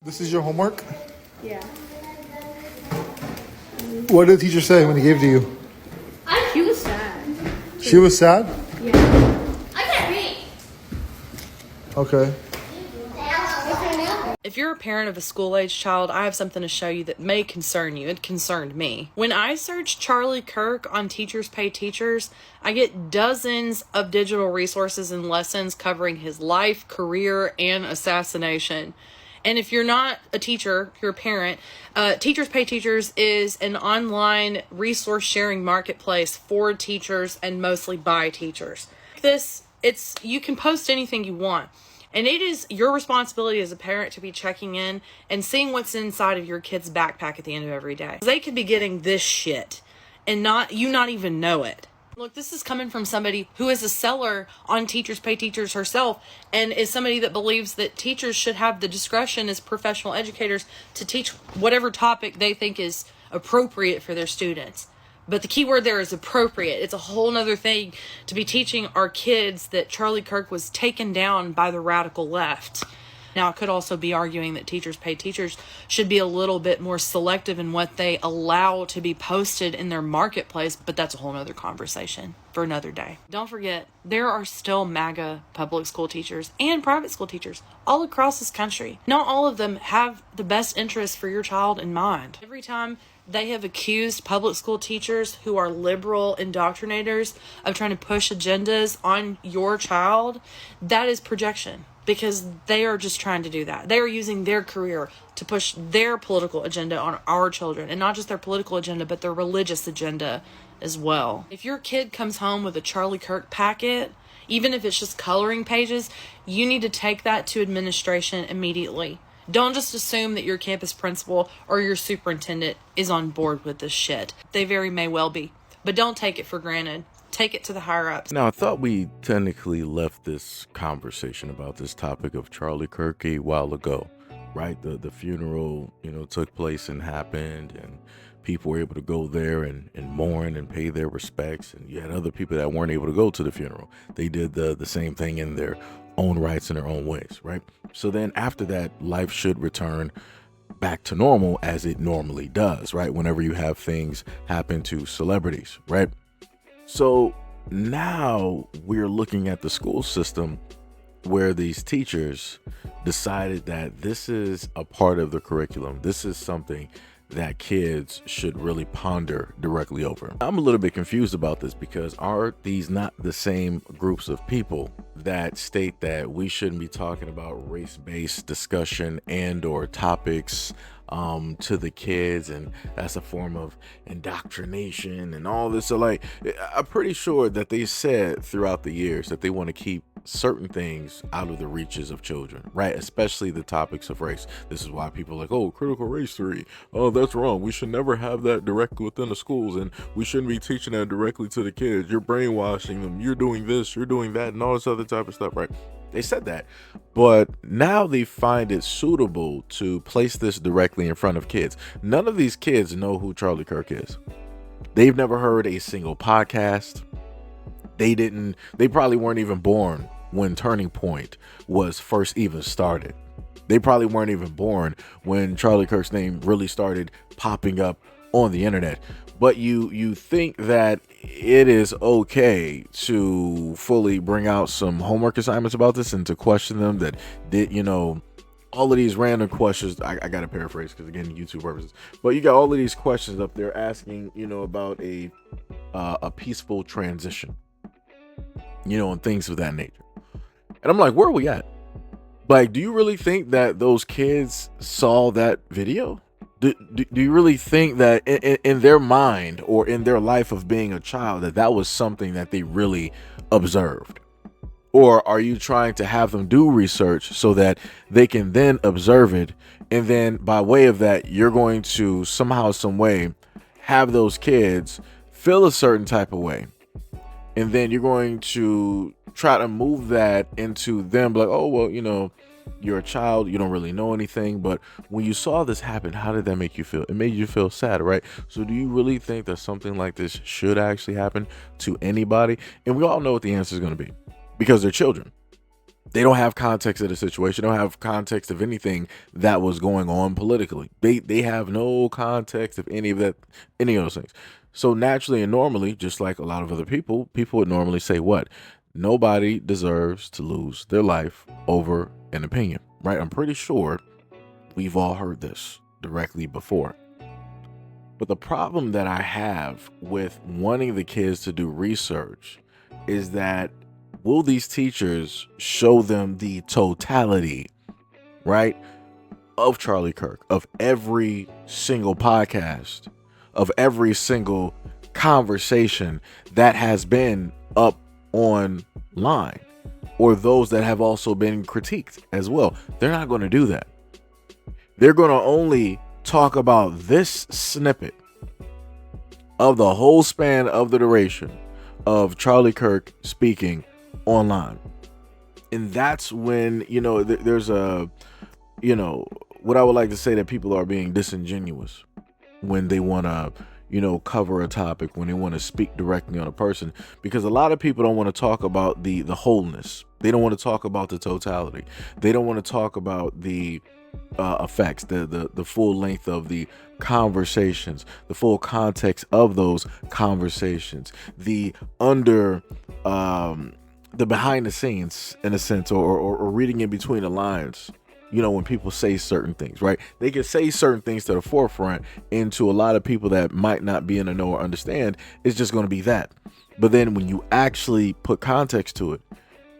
This is your homework? Yeah. What did the teacher say when he gave it to you? She was sad. She was sad? Yeah. I can't read. Okay. If you're a parent of a school-age child, I have something to show you that may concern you. It concerned me. When I search Charlie Kirk on Teachers Pay Teachers, I get dozens of digital resources and lessons covering his life, career, and assassination. And if you're not a teacher, you're a parent, Teachers Pay Teachers is an online resource sharing marketplace for teachers and mostly by teachers. You can post anything you want. And it is your responsibility as a parent to be checking in and seeing what's inside of your kid's backpack at the end of every day. They could be getting this shit and not even know it. Look, this is coming from somebody who is a seller on Teachers Pay Teachers herself and is somebody that believes that teachers should have the discretion as professional educators to teach whatever topic they think is appropriate for their students. But the key word there is appropriate. It's a whole nother thing to be teaching our kids that Charlie Kirk was taken down by the radical left. Now, I could also be arguing that Teachers Pay Teachers should be a little bit more selective in what they allow to be posted in their marketplace, but that's a whole nother conversation for another day. Don't forget, there are still MAGA public school teachers and private school teachers all across this country. Not all of them have the best interest for your child in mind. Every time they have accused public school teachers who are liberal indoctrinators of trying to push agendas on your child, that is projection. Because they are just trying to do that. They are using their career to push their political agenda on our children. And not just their political agenda, but their religious agenda as well. If your kid comes home with a Charlie Kirk packet, even if it's just coloring pages, you need to take that to administration immediately. Don't just assume that your campus principal or your superintendent is on board with this shit. They very may well be. But don't take it for granted. Take it to the higher ups. Now, I thought we technically left this conversation about this topic of Charlie Kirk a while ago, right? The funeral, took place and happened, and people were able to go there and mourn and pay their respects. And you had other people that weren't able to go to the funeral. They did the same thing in their own rights and their own ways, right? So then after that, life should return back to normal as it normally does, right? Whenever you have things happen to celebrities, right? So now we're looking at the school system where these teachers decided that this is a part of the curriculum. This is something that kids should really ponder directly over. I'm a little bit confused about this because are these not the same groups of people that state that we shouldn't be talking about race-based discussion and or topics to the kids, and that's a form of indoctrination and all this? So I'm pretty sure that they said throughout the years that they want to keep certain things out of the reaches of children, right? Especially the topics of race. This is why people are like, oh, critical race theory, oh, that's wrong, we should never have that directly within the schools, and we shouldn't be teaching that directly to the kids. You're brainwashing them, you're doing this, you're doing that, and all this other type of stuff, right? They said that, but now they find it suitable to place this directly in front of kids. None of these kids know who Charlie Kirk is. They've never heard a single podcast. They probably weren't even born when Turning Point was first even started. They probably weren't even born when Charlie Kirk's name really started popping up on the internet. But you think that it is okay to fully bring out some homework assignments about this and to question them that did, all of these random questions. I got to paraphrase because, again, YouTube purposes. But you got all of these questions up there asking, about a peaceful transition, and things of that nature. And I'm like, where are we at? Like, do you really think that those kids saw that video? Do you really think that in their mind or in their life of being a child that was something that they really observed? Or are you trying to have them do research so that they can then observe it, and then by way of that, you're going to somehow, some way have those kids feel a certain type of way, and then you're going to try to move that into them like, oh, well, you're a child, you don't really know anything, but when you saw this happen, how did that make you feel? It made you feel sad, right? So do you really think that something like this should actually happen to anybody? And we all know what the answer is going to be, because they're children. They don't have context of the situation. They don't have context of anything that was going on politically. They have no context of any of that, any of those things. So naturally and normally, just like a lot of other people would normally say what? Nobody deserves to lose their life over an opinion, right? I'm pretty sure we've all heard this directly before. But the problem that I have with wanting the kids to do research is that will these teachers show them the totality, right, of Charlie Kirk, of every single podcast, of every single conversation that has been up online, or those that have also been critiqued as well? They're not going to do that. They're going to only talk about this snippet of the whole span of the duration of Charlie Kirk speaking online. And that's when, there's a, what I would like to say, that people are being disingenuous when they want to, cover a topic, when they want to speak directly on a person, because a lot of people don't want to talk about the wholeness. They don't want to talk about the totality. They don't want to talk about the effects, the full length of the conversations, the full context of those conversations, the behind the scenes, in a sense, or reading in between the lines. When people say certain things, right? They can say certain things to the forefront, and to a lot of people that might not be in the know or understand, it's just going to be that. But then when you actually put context to it,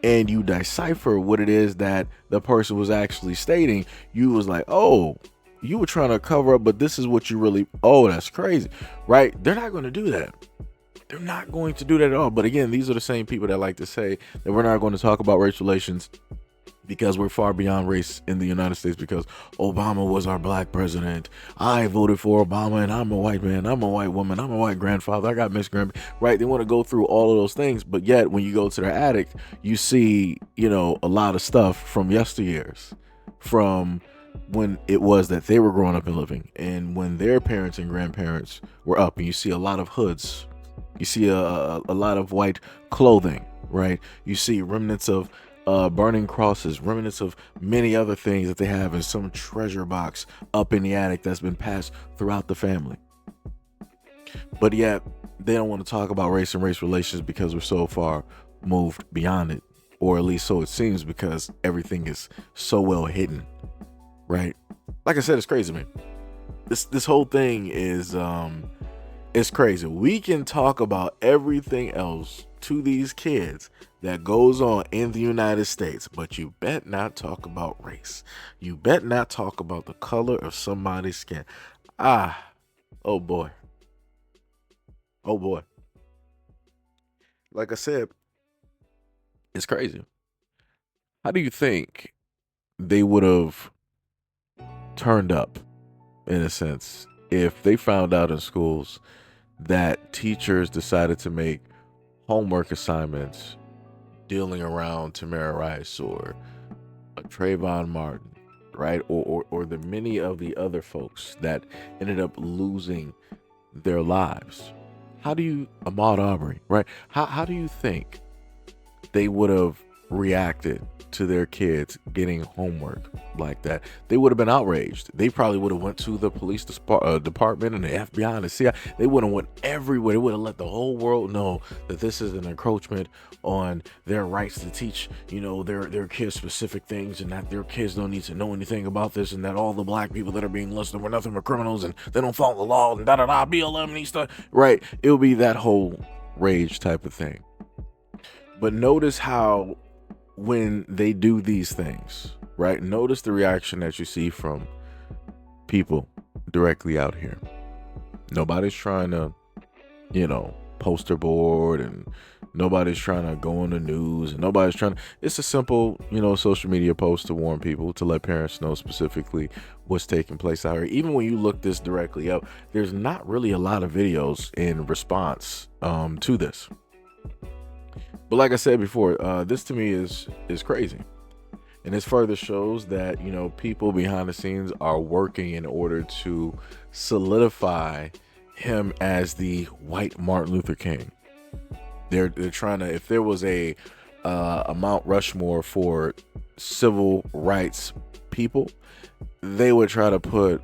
and you decipher what it is that the person was actually stating, you was like, oh, you were trying to cover up, but this is what you really, oh, that's crazy, right? They're not going to do that. They're not going to do that at all. But again, these are the same people that like to say that we're not going to talk about race relations because we're far beyond race in the United States, because Obama was our black president. I voted for Obama, and I'm a white man, I'm a white woman, I'm a white grandfather, I got mixed grandpa, right? They want to go through all of those things, but yet when you go to their attic, you see, a lot of stuff from yesteryears, from when it was that they were growing up and living, and when their parents and grandparents were up, and you see a lot of hoods, you see a lot of white clothing, right? You see remnants of burning crosses, remnants of many other things that they have in some treasure box up in the attic that's been passed throughout the family. But yet they don't want to talk about race and race relations because we're so far moved beyond it, or at least so it seems, because everything is so well hidden, right? Like I said, it's crazy, man. This whole thing is it's crazy. We can talk about everything else to these kids that goes on in the United States, but you bet not talk about race. You bet not talk about the color of somebody's skin. Oh boy. Like I said, it's crazy. How do you think they would have turned up, in a sense, if they found out in schools that teachers decided to make homework assignments dealing around Tamara Rice or Trayvon Martin, right? Or the many of the other folks that ended up losing their lives? How do you, Ahmaud Arbery, right? How do you think they would have reacted to their kids getting homework like that? They would have been outraged. They probably would have went to the police department and the FBI and the CIA. They would have went everywhere. They would have let the whole world know that this is an encroachment on their rights to teach, their kids specific things, and that their kids don't need to know anything about this, and that all the black people that are being listed were nothing but criminals, and they don't follow the law, and BLM and stuff, right? It would be that whole rage type of thing. But notice how when they do these things, right? Notice the reaction that you see from people directly out here. Nobody's trying to, poster board, and nobody's trying to go on the news, and nobody's trying to, it's a simple, social media post to warn people, to let parents know specifically what's taking place out here. Even when you look this directly up, there's not really a lot of videos in response to this. But like I said before, this to me is crazy. And this further shows that, people behind the scenes are working in order to solidify him as the white Martin Luther King. They're trying to, if there was a a Mount Rushmore for civil rights people, they would try to put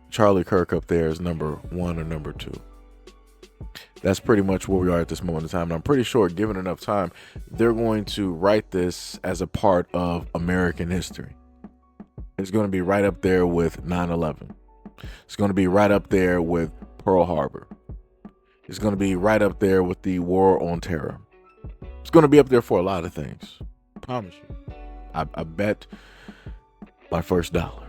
Charlie Kirk up there as number 1 or number 2. That's pretty much where we are at this moment in time. And I'm pretty sure, given enough time, they're going to write this as a part of American history. It's going to be right up there with 9/11. It's going to be right up there with Pearl Harbor. It's going to be right up there with the War on Terror. It's going to be up there for a lot of things. I promise you. I bet my first dollar.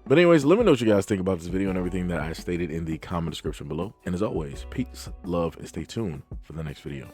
But anyways, let me know what you guys think about this video and everything that I stated in the comment description below. And as always, peace, love, and stay tuned for the next video.